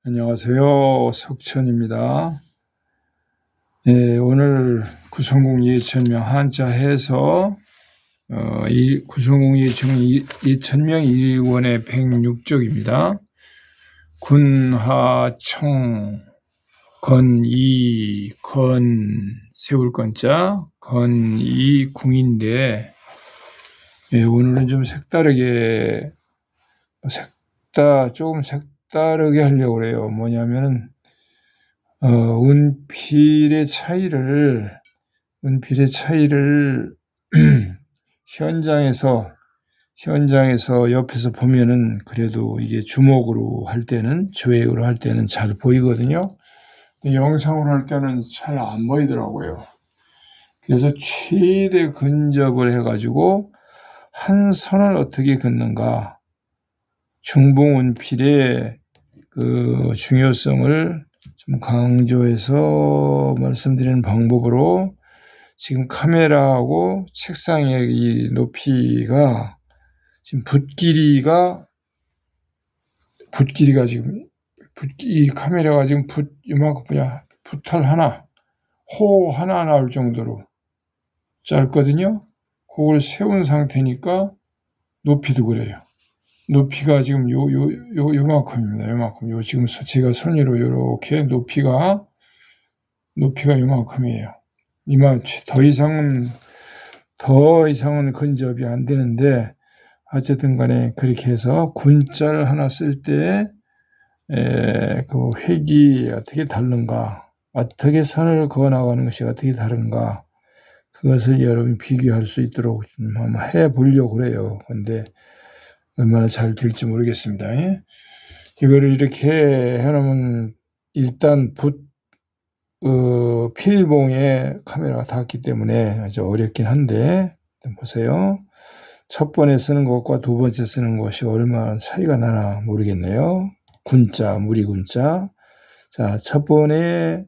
안녕하세요. 석천입니다. 오늘 구성공 예천명 한자 해서 구성공 예천명 1권의 106쪽입니다. 군하청 건이 세울 건자 건이 궁인데 오늘은 좀 색다르게 조금 색다르게 하려고 그래요. 뭐냐면은 운필의 차이를 현장에서 옆에서 보면은 그래도 이게 주목으로 할 때는 조획으로 할 때는 잘 보이거든요. 영상으로 할 때는 잘 안 보이더라고요. 그래서 최대 근접을 해가지고 한 선을 어떻게 긋는가, 중봉운필의 그 중요성을 좀 강조해서 말씀드리는 방법으로 지금 카메라하고 책상의 이 높이가 지금 붓길이가 지금 이 카메라가 지금 이만큼 붓털 하나, 호 하나 나올 정도로 짧거든요. 그걸 세운 상태니까 높이도 그래요. 높이가 지금 요만큼입니다. 요만큼. 지금 제가 손으로 이렇게 높이가 요만큼이에요. 더 이상은 근접이 안 되는데, 어쨌든 간에 그렇게 해서 군자를 하나 쓸 때, 그 획이 어떻게 다른가, 어떻게 선을 그어 나가는 것이 어떻게 다른가, 그것을 여러분이 비교할 수 있도록 좀 한번 해 보려고 그래요. 근데, 얼마나 잘 될지 모르겠습니다. 이거를 이렇게 해놓으면 일단 필봉에 카메라가 닿았기 때문에 아주 어렵긴 한데, 보세요. 첫 번에 쓰는 것과 두 번째 쓰는 것이 얼마나 차이가 나나 모르겠네요. 군자, 무리군자. 자, 첫 번에는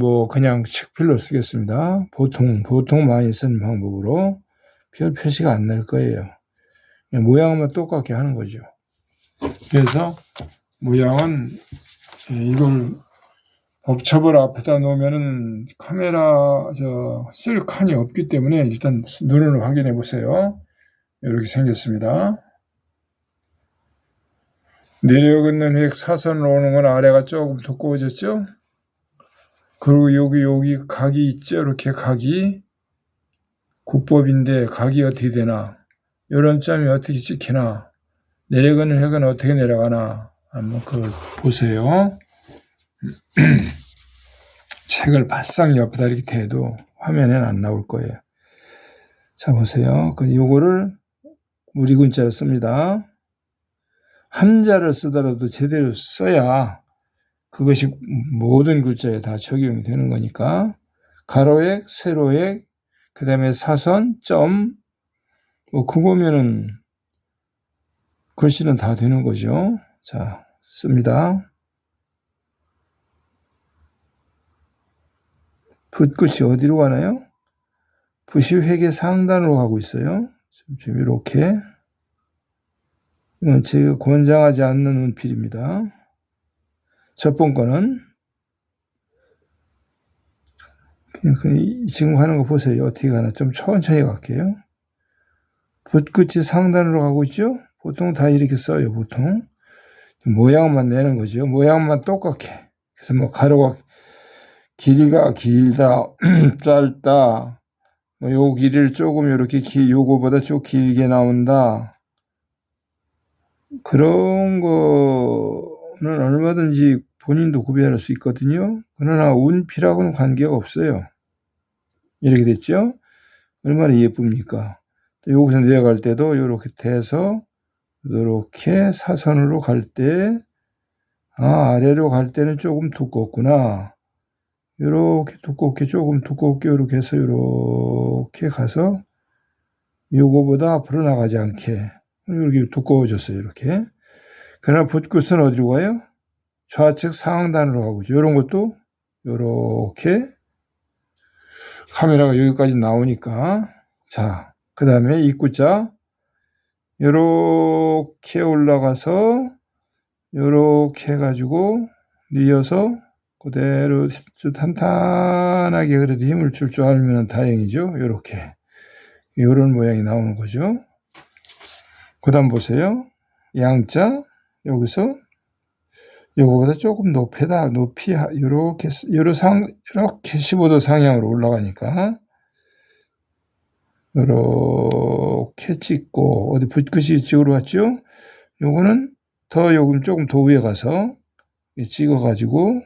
뭐 그냥 칙필로 쓰겠습니다. 보통 많이 쓰는 방법으로 별 표시가 안 날 거예요. 모양만 똑같게 하는 거죠. 그래서 모양은 이걸 법첩을 앞에다 놓으면은 카메라 쓸 칸이 없기 때문에 일단 눈으로 확인해 보세요. 이렇게 생겼습니다. 내려긋는 획 사선으로 오는 건 아래가 조금 두꺼워졌죠? 그리고 여기 각이 있죠? 이렇게 각이 국법인데 각이 어떻게 되나? 이런 점이 어떻게 찍히나? 내려가는 획은 어떻게 내려가나? 한번 그걸 보세요. 책을 바싹 옆에다 이렇게 대도 화면에는 안 나올 거예요. 자, 보세요. 요거를 무리군자를 씁니다. 한자를 쓰더라도 제대로 써야 그것이 모든 글자에 다 적용이 되는 거니까 가로획, 세로획, 그 다음에 사선, 점, 뭐 그거면은 글씨는 다 되는 거죠. 자, 씁니다. 붓끝이 어디로 가나요? 붓이 획의 상단으로 가고 있어요. 지금 이렇게. 이건 제가 권장하지 않는 운필입니다. 첫 번 거는 지금 하는 거 보세요. 어떻게 가나. 좀 천천히 갈게요. 붓끝이 상단으로 가고 있죠? 보통 다 이렇게 써요. 보통. 모양만 내는 거죠. 모양만 똑같게. 그래서 뭐 가로가 길이가 길다, 짧다, 뭐 요 길이를 조금 이렇게 요거보다 좀 길게 나온다. 그런 거는 얼마든지 본인도 구별할 수 있거든요. 그러나 운필하고는 관계가 없어요. 이렇게 됐죠? 얼마나 예쁩니까? 여기서 내려갈 때도 이렇게 돼서 이렇게 사선으로 갈 때, 아래로 갈 때는 조금 두껍구나. 이렇게 조금 두껍게 이렇게 해서 이렇게 가서 요거보다 앞으로 나가지 않게 이렇게 두꺼워졌어요. 이렇게. 그러나 붓끝은 어디로 가요? 좌측 상단으로 가고 있죠. 이런 것도 이렇게 카메라가 여기까지 나오니까. 자, 그 다음에 입구자 이렇게 올라가서 요렇게 해가지고 뉘어서 그대로 탄탄하게 그래도 힘을 줄 줄 알면 다행이죠. 요렇게. 요런 모양이 나오는 거죠. 그 다음 보세요. 양자, 여기서 요거보다 조금 높이, 요렇게 15도 상향으로 올라가니까, 요렇게 찍고, 어디 붓끝이 이쪽으로 왔죠? 요거는 요금 조금 더 위에 가서 찍어가지고,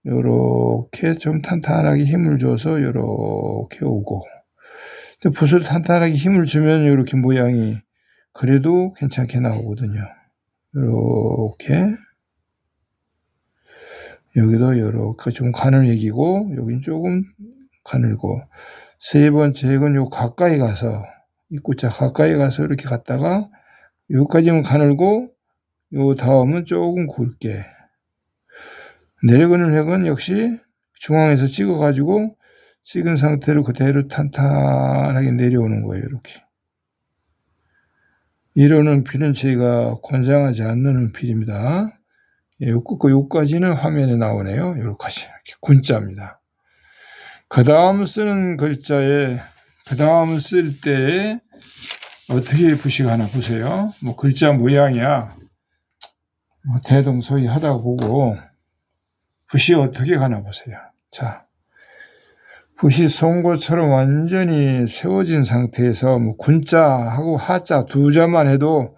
요렇게 좀 탄탄하게 힘을 줘서 요렇게 오고, 붓을 탄탄하게 힘을 주면 요렇게 모양이 그래도 괜찮게 나오거든요. 요렇게. 여기도 요렇게 좀 가늘기고, 여긴 조금 가늘고, 세 번째 건 요 가까이 가서, 입구자 가까이 가서 이렇게 갔다가, 여기까지는 가늘고, 요 다음은 조금 굵게. 내려가는 획은 역시 중앙에서 찍어가지고, 찍은 상태로 그대로 탄탄하게 내려오는 거예요, 이렇게. 이런 연필은 제가 권장하지 않는 연필입니다. 요까지는 화면에 나오네요. 요렇게까지. 군자입니다. 그 다음 쓰는 글자에, 그 다음 쓸 때에 어떻게 붓이 가나 보세요. 뭐 글자 모양이야. 뭐 대동소이하다고 보고, 붓이 어떻게 가나 보세요. 자, 붓이 송곳처럼 완전히 세워진 상태에서 뭐 군자하고 하자 두 자만 해도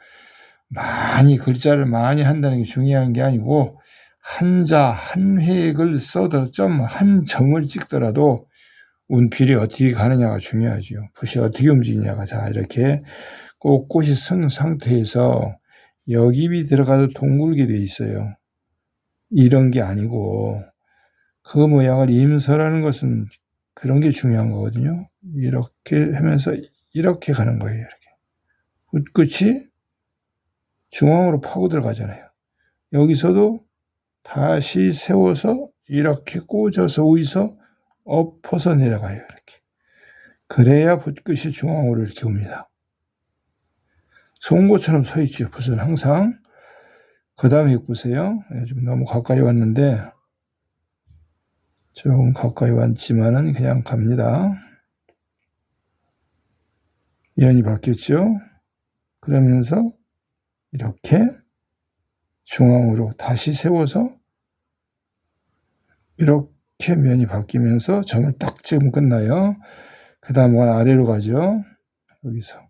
많이 글자를 많이 한다는 게 중요한 게 아니고 한자 한 획을 써도 점 한 점을 찍더라도 운필이 어떻게 가느냐가 중요하죠. 붓이 어떻게 움직이냐가. 자, 이렇게 꼿꼿이 선 상태에서 역입이 들어가도 동글게 돼 있어요. 이런 게 아니고 그 모양을 임서라는 것은 그런 게 중요한 거거든요. 이렇게 하면서 이렇게 가는 거예요. 이렇게. 끝이 중앙으로 파고 들어가잖아요. 여기서도 다시 세워서 이렇게 꽂아서 위에서 엎어서 내려가요. 이렇게. 그래야 붓끝이 중앙으로 이렇게 옵니다. 송곳처럼 서 있죠. 붓은 항상. 그 다음에 보세요. 좀 너무 가까이 왔는데 조금 가까이 왔지만은 그냥 갑니다. 면이 바뀌었죠. 그러면서 이렇게 중앙으로 다시 세워서 이렇게 면이 바뀌면서 점을 딱 찍으면 끝나요. 그 다음은 아래로 가죠. 여기서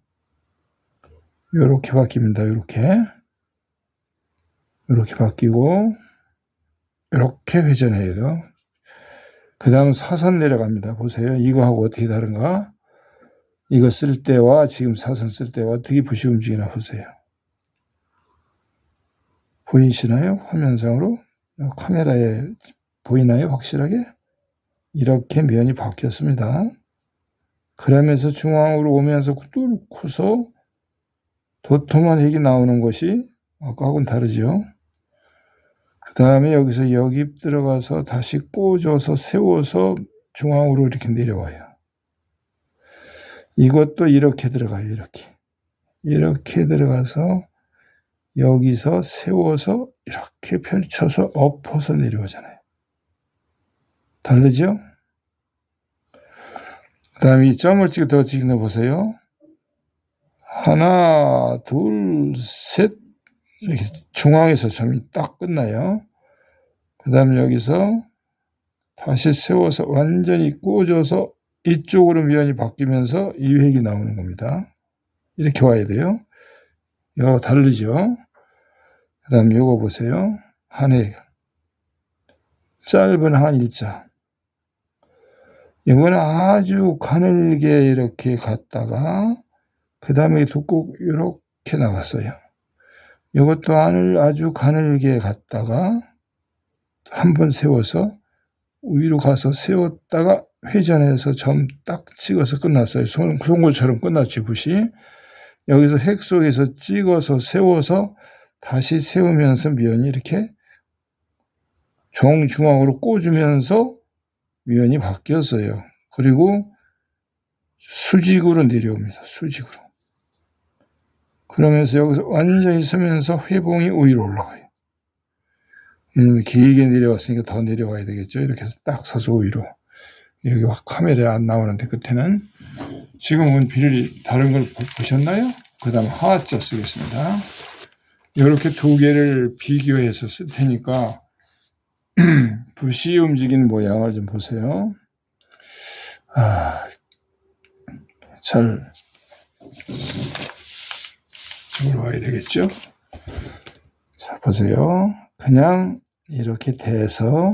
이렇게 바뀝니다. 이렇게 바뀌고 이렇게 회전해요. 그 다음 사선 내려갑니다. 보세요. 이거하고 어떻게 다른가? 이거 쓸 때와 지금 사선 쓸 때와 어떻게 붓이 움직이나 보세요. 보이시나요? 화면상으로? 카메라에 보이나요? 확실하게? 이렇게 면이 바뀌었습니다. 그러면서 중앙으로 오면서 뚫고서 도톰한 획이 나오는 것이 아까하고는 다르죠. 그 다음에 여기서 역입 들어가서 다시 꽂아서 세워서 중앙으로 이렇게 내려와요. 이것도 이렇게 들어가요. 이렇게 들어가서 여기서 세워서 이렇게 펼쳐서 엎어서 내려오잖아요. 다르죠? 그 다음에 이 점을 더 찍는 보세요. 하나, 둘, 셋. 이렇게 중앙에서 점이 딱 끝나요. 그 다음에 여기서 다시 세워서 완전히 꽂아서 이쪽으로 면이 바뀌면서 이 획이 나오는 겁니다. 이렇게 와야 돼요. 이거 다르죠? 그 다음 이거 보세요. 한 획. 짧은 한 일자. 이거는 아주 가늘게 이렇게 갔다가 그 다음에 두껍고 이렇게 나왔어요. 이것도 아주 가늘게 갔다가 한번 세워서 위로 가서 세웠다가 회전해서 점 딱 찍어서 끝났어요. 송곳처럼 끝났지, 붓이. 여기서 획 속에서 찍어서 세워서 다시 세우면서 면이 이렇게 정중앙으로 꽂으면서 면이 바뀌었어요. 그리고 수직으로 내려옵니다. 수직으로. 그러면서 여기서 완전히 서면서 회봉이 위로 올라가요. 길게 내려왔으니까 더 내려와야 되겠죠. 이렇게 해서 딱 서서 위로. 여기 카메라에 안 나오는데 끝에는 지금 원필이 다른 걸 보셨나요? 그 다음 하자 쓰겠습니다. 이렇게 두 개를 비교해서 쓸 테니까 붓이 움직이는 모양을 좀 보세요. 잘 이쪽으로 와야 되겠죠? 자, 보세요. 그냥 이렇게 대서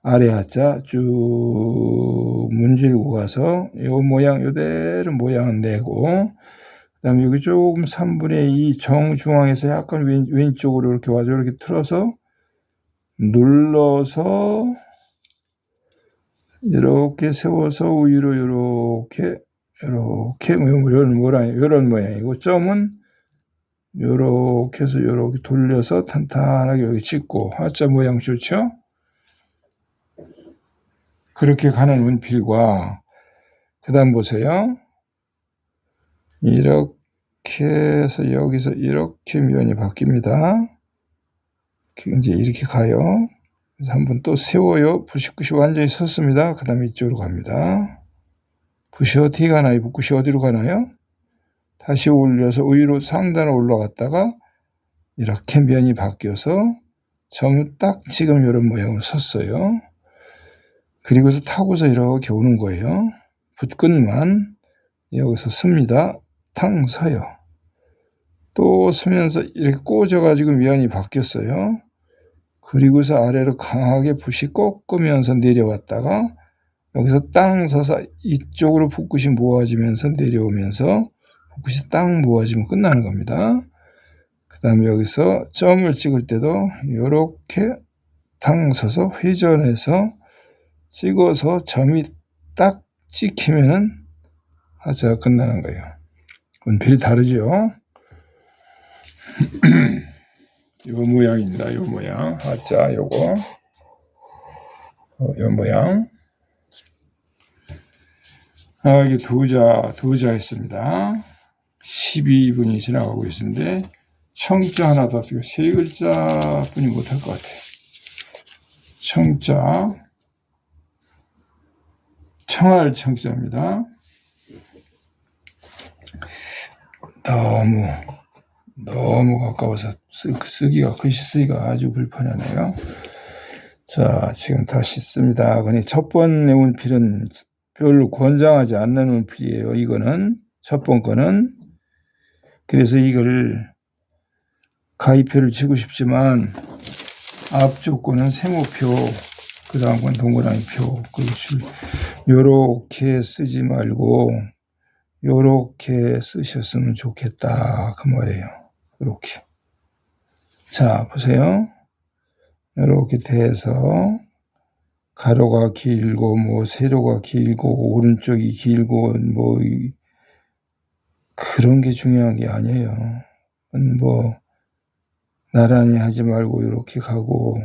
아래 하자 쭉 문질고 가서 요 모양 요대로 모양을 내고, 그 다음에 여기 조금 3분의 2 정중앙에서 약간 왼쪽으로 이렇게 와서 이렇게 틀어서 눌러서 이렇게 세워서 위로 이렇게 이런 모양이고, 점은 요렇게 해서 요렇게 돌려서 탄탄하게 여기 찍고, 하자 모양 좋죠? 그렇게 가는 원필과, 그 다음 보세요. 이렇게 해서 여기서 이렇게 면이 바뀝니다. 이제 이렇게 가요. 그래서 한번 또 세워요. 붓이 완전히 섰습니다. 그 다음에 이쪽으로 갑니다. 붓이 어떻게 가나요? 붓이 어디로 가나요? 다시 올려서 위로 상단으로 올라갔다가 이렇게 면이 바뀌어서 점 딱 지금 이런 모양으로 섰어요. 그리고서 타고서 이렇게 오는 거예요. 붓끝만 여기서 씁니다. 탕 서요. 또 서면서 이렇게 꽂아가지고 면이 바뀌었어요. 그리고서 아래로 강하게 붓이 꺾으면서 내려왔다가 여기서 땅 서서 이쪽으로 붓끝이 모아지면서 내려오면서 붓끝이 딱 모아지면 끝나는 겁니다. 그 다음에 여기서 점을 찍을 때도 이렇게 탕 서서 회전해서 찍어서 점이 딱 찍히면은 하자가 끝나는 거예요. 원필이 다르죠? 요 모양입니다. 요 모양. 하자, 요거. 요 모양. 이게 두 자 했습니다. 12분이 지나가고 있는데, 청자 하나 더 쓰고, 세 글자 뿐이 못할 것 같아요. 청자. 청할 청자입니다. 너무 가까워서 글씨 쓰기가 아주 불편하네요. 자, 지금 다시 씁니다. 근데 첫 번째 원필은 별로 권장하지 않는 원필이에요. 이거는 첫 번 거는. 그래서 이걸 가위표를 치고 싶지만 앞쪽 거는 세모표, 그 다음 건 동그라미 표, 요렇게 쓰지 말고 요렇게 쓰셨으면 좋겠다 그 말이에요. 요렇게. 자, 보세요. 요렇게 돼서 가로가 길고 세로가 길고 오른쪽이 길고 그런 게 중요한 게 아니에요. 나란히 하지 말고 요렇게 가고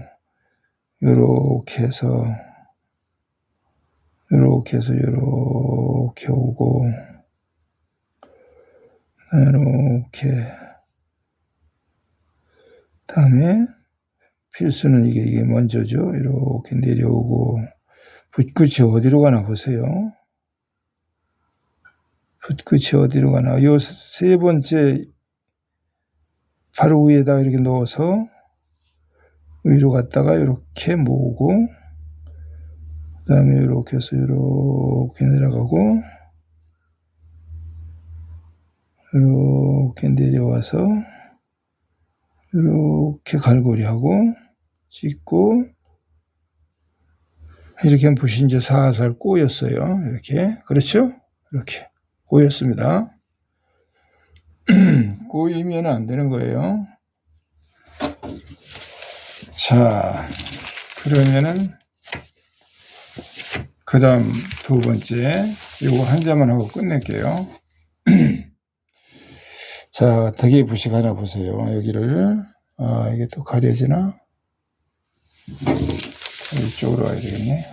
요렇게 해서 요렇게 오고 이렇게. 다음에 필수는 이게 먼저죠. 이렇게 내려오고, 붓끝이 어디로 가나 보세요. 붓끝이 어디로 가나. 요 세 번째 바로 위에다가 이렇게 넣어서 위로 갔다가 이렇게 모으고, 그 다음에 이렇게 해서 이렇게 내려가고, 이렇게 내려와서 이렇게 갈고리하고 찍고, 이렇게 하면 붓이 이제 살살 꼬였어요. 이렇게. 그렇죠? 이렇게 꼬였습니다. 꼬이면 안 되는 거예요. 자, 그러면은 그 다음 두 번째 요거 한 자만 하고 끝낼게요. 자, 덕의 붓이 가나 보세요. 여기를. 이게 또 가려지나? 이쪽으로 와야 되겠네.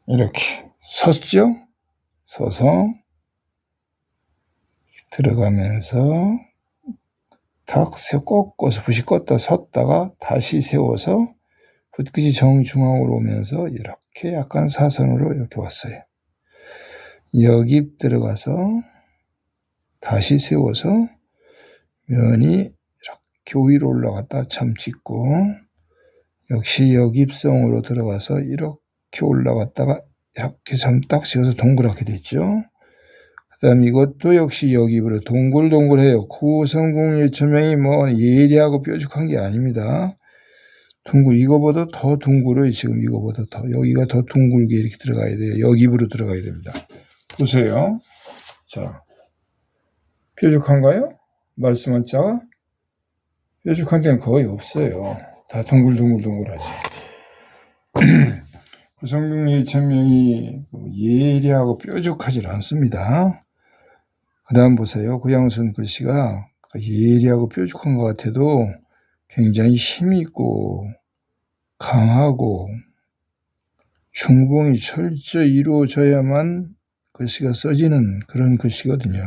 이렇게 섰죠? 서서 들어가면서 탁 꺾어서 붓이 껐다 섰다가 다시 세워서 붓끝이 정중앙으로 오면서 이렇게 약간 사선으로 이렇게 왔어요. 여깁 들어가서 다시 세워서 면이 이렇게 위로 올라갔다 참 찍고, 역시 여깁성으로 들어가서 이렇게 올라갔다가 이렇게 참 딱 찍어서 동그랗게 됐죠. 그 다음 이것도 역시 여깁으로 동글동글해요. 구성궁의 조명이 뭐 예리하고 뾰족한 게 아닙니다. 이거보다 더 둥글어요. 지금 이거보다 더. 여기가 더 둥글게 이렇게 들어가야 돼요. 여깁으로 들어가야 됩니다. 보세요. 자, 뾰족한가요? 말씀한 자가? 뾰족한 데는 거의 없어요. 다 동글동글동글하지. 구성궁의 조명이 예리하고 뾰족하지 않습니다. 그 다음 보세요. 고양손 글씨가 예리하고 뾰족한 것 같아도 굉장히 힘있고 강하고 중봉이 철저히 이루어져야만 글씨가 써지는 그런 글씨거든요.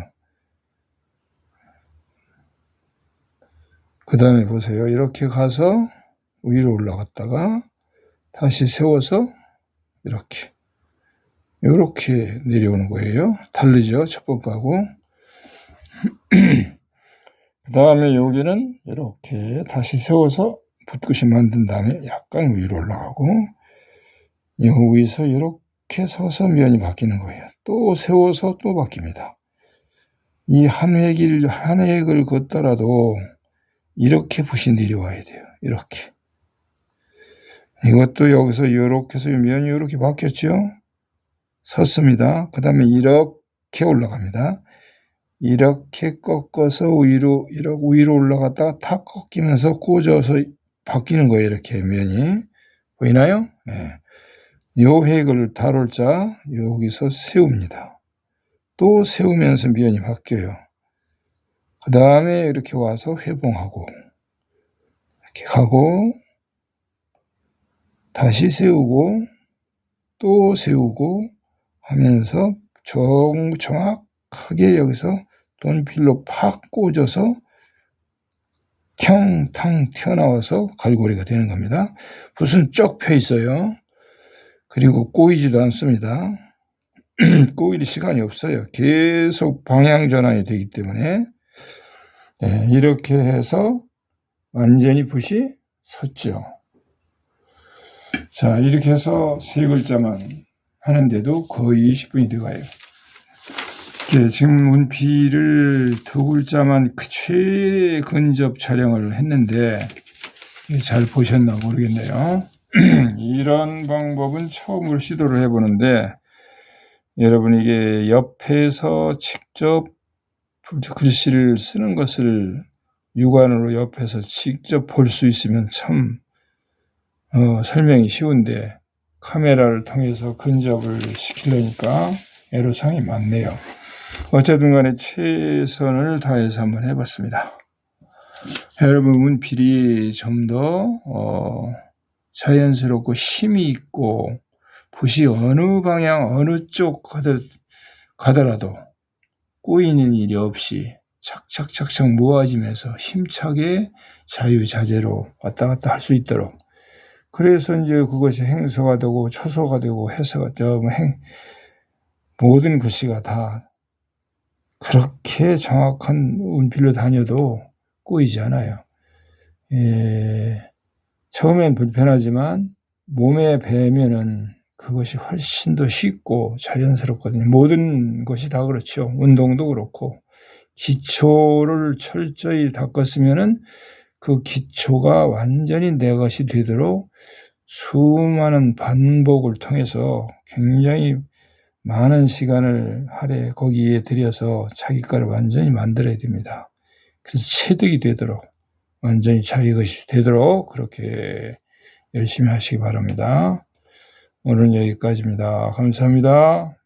그 다음에 보세요. 이렇게 가서 위로 올라갔다가 다시 세워서 이렇게 내려오는 거예요. 다르죠? 첫 번하고. 그 다음에 여기는 이렇게 다시 세워서 붓끝이 만든 다음에 약간 위로 올라가고, 여기서 이렇게 서서 면이 바뀌는 거예요. 또 세워서 또 바뀝니다. 이 한 획을 걷더라도 이렇게 붓이 내려와야 돼요. 이렇게. 이것도 여기서 이렇게 해서 면이 이렇게 바뀌었죠. 섰습니다. 그 다음에 이렇게 올라갑니다. 이렇게 꺾어서 위로 올라갔다가 탁 꺾이면서 꽂아서 바뀌는 거예요. 이렇게 면이. 보이나요? 네. 요 획을 다룰 자 여기서 세웁니다. 또 세우면서 면이 바뀌어요. 그 다음에 이렇게 와서 회봉하고 이렇게 가고 다시 세우고 또 세우고 하면서 정확하게 여기서 돈필로 팍 꽂아서 탕탕 튀어나와서 갈고리가 되는 겁니다. 붓은 쭉 펴 있어요. 그리고 꼬이지도 않습니다. 꼬일 시간이 없어요. 계속 방향 전환이 되기 때문에. 네, 이렇게 해서 완전히 붓이 섰죠. 자, 이렇게 해서 세 글자만 하는데도 거의 20분이 들어가요. 지금 운필을 두 글자만 최근접 촬영을 했는데 잘 보셨나 모르겠네요. 이런 방법은 처음으로 시도를 해보는데, 여러분 이게 옆에서 직접 글씨를 쓰는 것을 육안으로 옆에서 직접 볼 수 있으면 참 설명이 쉬운데, 카메라를 통해서 근접을 시키려니까 애로사항이 많네요. 어쨌든 간에 최선을 다해서 한번 해봤습니다. 여러분 운필이 좀 더 자연스럽고 힘이 있고 붓이 어느 방향 어느 쪽 가더라도 꼬이는 일이 없이 착착착착 모아지면서 힘차게 자유자재로 왔다 갔다 할 수 있도록, 그래서 이제 그것이 행서가 되고 초서가 되고 해서가 되고 모든 글씨가 다 그렇게 정확한 운필로 다녀도 꼬이지 않아요. 처음엔 불편하지만 몸에 배면은 그것이 훨씬 더 쉽고 자연스럽거든요. 모든 것이 다 그렇죠. 운동도 그렇고. 기초를 철저히 닦았으면은 그 기초가 완전히 내 것이 되도록 수많은 반복을 통해서 굉장히 많은 시간을 거기에 들여서 자기 거를 완전히 만들어야 됩니다. 그래서 체득이 되도록, 완전히 자기 것이 되도록 그렇게 열심히 하시기 바랍니다. 오늘은 여기까지입니다. 감사합니다.